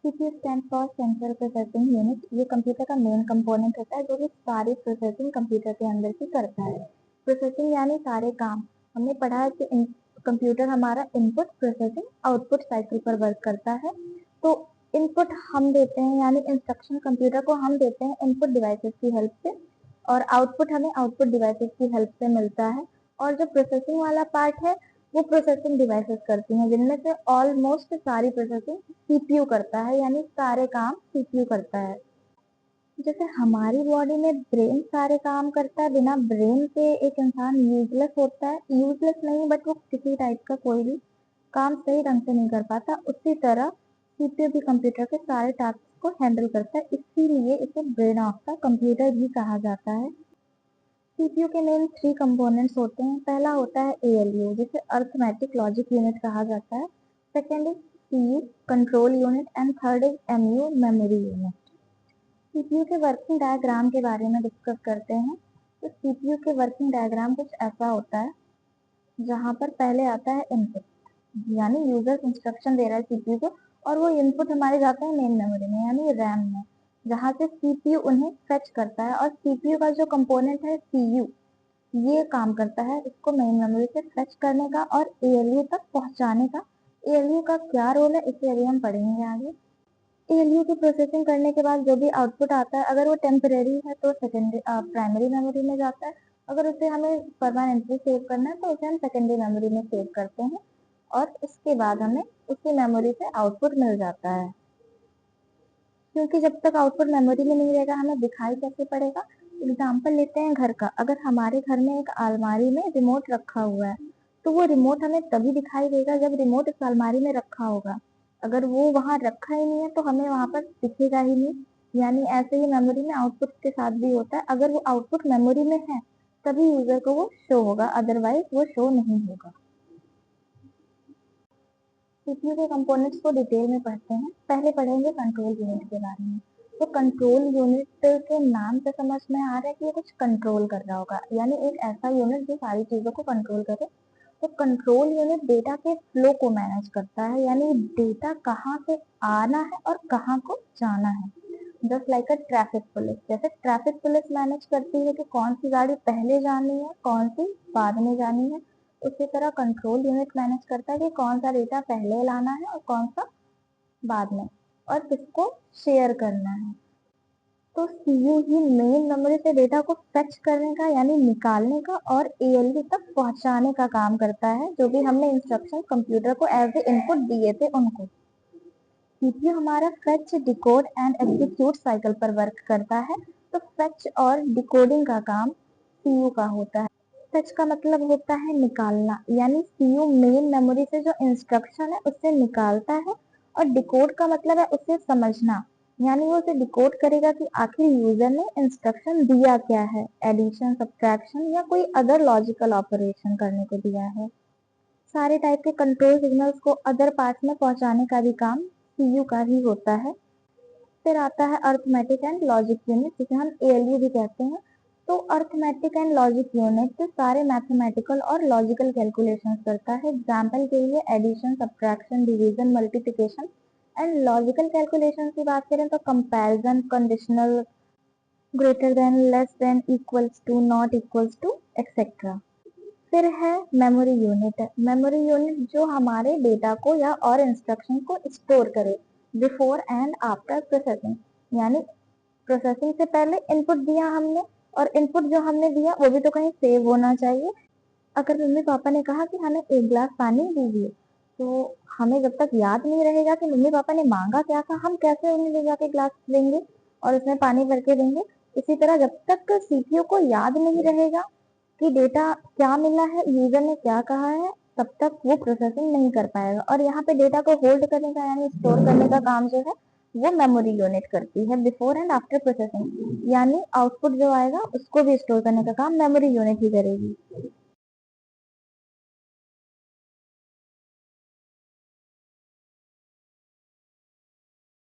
CPU stand for central processing unit. ये computer का main component होता है जो कि सारी प्रोसेसिंग कंप्यूटर के अंदर की करता है। प्रोसेसिंग यानी सारे काम। हमने पढ़ा है कि कंप्यूटर हमारा इनपुट प्रोसेसिंग आउटपुट साइकिल पर वर्क करता है। तो इनपुट हम देते हैं यानी इंस्ट्रक्शन कंप्यूटर को हम देते हैं इनपुट डिवाइसेस की हेल्प से, और आउटपुट हमें आउटपुट डिवाइसेस की हेल्प से मिलता है। और जो प्रोसेसिंग वाला पार्ट है वो प्रोसेसिंग डिवाइसेस करती हैं, जिनमें से ऑलमोस्ट सारी प्रोसेसिंग सीपीयू करता है, यानी सारे काम सीपीयू करता है। जैसे हमारी बॉडी में ब्रेन सारे काम करता है, बिना ब्रेन के एक इंसान यूजलेस होता है। यूजलेस नहीं बट वो किसी टाइप का कोई भी काम सही ढंग से नहीं कर पाता, उसी तरह सीपीयू भी कंप्यूटर के सारे टास्क को हैंडल करता है, इसीलिए इसे ब्रेन ऑफ द कंप्यूटर भी कहा जाता है। सीपीयू के मेन 3 कंपोनेंट्स होते हैं। पहला होता है एएलयू, जिसे अर्थमेटिक लॉजिक यूनिट कहा जाता है। Second is CU control unit and third is MU memory unit. CPU के वर्किंग डायग्राम के बारे में डिस्कस करते हैं। तो सीपीयू के वर्किंग डायग्राम कुछ ऐसा होता है, जहाँ पर पहले आता है इनपुट, यानी यूजर इंस्ट्रक्शन दे रहा है सीपीयू को, और वो इनपुट हमारे जाते हैं मेन मेमोरी में यानी रैम में, जहाँ से सीपीयू उन्हें फेच करता है। और सीपीयू का जो कंपोनेंट है सीयू, ये काम करता है इसको मेन मेमोरी से फेच करने का और एएलयू तक पहुंचाने का। एएलयू का क्या रोल है इसे अभी हम पढ़ेंगे आगे। एएलयू की प्रोसेसिंग करने के बाद जो भी आउटपुट आता है, अगर वो टेम्परेरी है तो सेकेंडरी प्राइमरी मेमोरी में जाता है। अगर उसे हमें परमानेंटली सेव करना है तो उसे हम सेकेंडरी मेमोरी में सेव करते हैं, और इसके बाद हमें उसी मेमोरी से आउटपुट मिल जाता है। क्योंकि जब तक आउटपुट मेमोरी में नहीं रहेगा हमें दिखाई कैसे पड़ेगा। एग्जाम्पल लेते हैं घर का। अगर हमारे घर में एक अलमारी में रिमोट रखा हुआ है, तो वो रिमोट हमें तभी दिखाई देगा जब रिमोट इस अलमारी में रखा होगा। अगर वो वहां रखा ही नहीं है तो हमें वहां पर दिखेगा ही नहीं। यानी ऐसे ही मेमोरी में आउटपुट के साथ भी होता है, अगर वो आउटपुट मेमोरी में है तभी यूजर को वो शो होगा, अदरवाइज वो शो नहीं होगा। सीपीयू के कंपोनेंट्स को डिटेल में पढ़ते हैं। पहले पढ़ेंगे कंट्रोल यूनिट के बारे में। तो कंट्रोल यूनिट के नाम से समझ में आ रहा है कि ये कुछ कंट्रोल कर रहा होगा, यानी एक ऐसा यूनिट जो सारी चीजों को कंट्रोल करे। तो कंट्रोल यूनिट डेटा के फ्लो को मैनेज करता है, यानी डेटा कहाँ से आना है और कहाँ को जाना है। Just like a traffic police, जैसे ट्रैफिक पुलिस मैनेज करती है कि कौन सी गाड़ी पहले जानी है कौन सी बाद में जानी है, उसी तरह कंट्रोल यूनिट मैनेज करता है कि कौन सा डेटा पहले लाना है और कौन सा बाद में, और किसको शेयर करना है। तो सीयू ही मेन मेमोरी से डेटा को फेच करने का यानी निकालने का और एएलयू तक पहुंचाने का काम करता है, जो भी हमने इंस्ट्रक्शन कंप्यूटर को एज ए इनपुट दिए थे उनको। सीपीयू हमारा fetch decode and execute cycle पर वर्क करता है। तो फेच और डिकोडिंग का काम सीयू का होता है। फेच का मतलब होता है निकालना, यानी सीयू मेन मेमोरी से जो इंस्ट्रक्शन है उससे निकालता है, और डिकोड का मतलब है उसे समझना, यानी वो उसे डिकोड करेगा कि आखिर यूजर ने इंस्ट्रक्शन दिया क्या है, एडिशन सब्ट्रैक्शन या कोई अदर लॉजिकल ऑपरेशन करने को दिया है। सारे टाइप के कंट्रोल सिग्नल्स को अदर पार्ट्स में पहुंचाने का भी काम सीयू का ही होता है। फिर आता है अर्थमेटिक एंड लॉजिक यूनिट, जिसे हम एएलयू भी कहते हैं। तो अर्थमेटिक एंड लॉजिक यूनिट सारे मैथमेटिकल और लॉजिकल कैलकुलेशंस करता है। एग्जाम्पल के लिए addition subtraction division multiplication. And logical calculation की बात करें तो comparison, conditional, greater than, less than, equals to, not equals to, etcetera. फिर है मेमोरी यूनिट। मेमोरी यूनिट जो हमारे डेटा को या और इंस्ट्रक्शन को स्टोर करे बिफोर एंड आफ्टर प्रोसेसिंग, यानी प्रोसेसिंग से पहले इनपुट दिया हमने, और इनपुट जो हमने दिया वो भी तो कहीं सेव होना चाहिए। अगर मम्मी पापा ने कहा कि हमें एक गिलास पानी दीजिए, तो हमें जब तक याद नहीं रहेगा कि मम्मी पापा ने मांगा क्या था, हम कैसे उन्हें ले जाके गिलास देंगे और उसमें पानी भर के देंगे। इसी तरह जब तक सीपीयू को याद नहीं रहेगा कि डेटा क्या मिला है, यूजर ने क्या कहा है, तब तक वो प्रोसेसिंग नहीं कर पाएगा। और यहाँ पे डेटा को होल्ड करने का यानी स्टोर करने का काम जो है वो मेमोरी यूनिट करती है बिफोर एंड आफ्टर प्रोसेसिंग, यानी आउटपुट जो आएगा उसको भी स्टोर करने का काम मेमोरी यूनिट ही करेगी।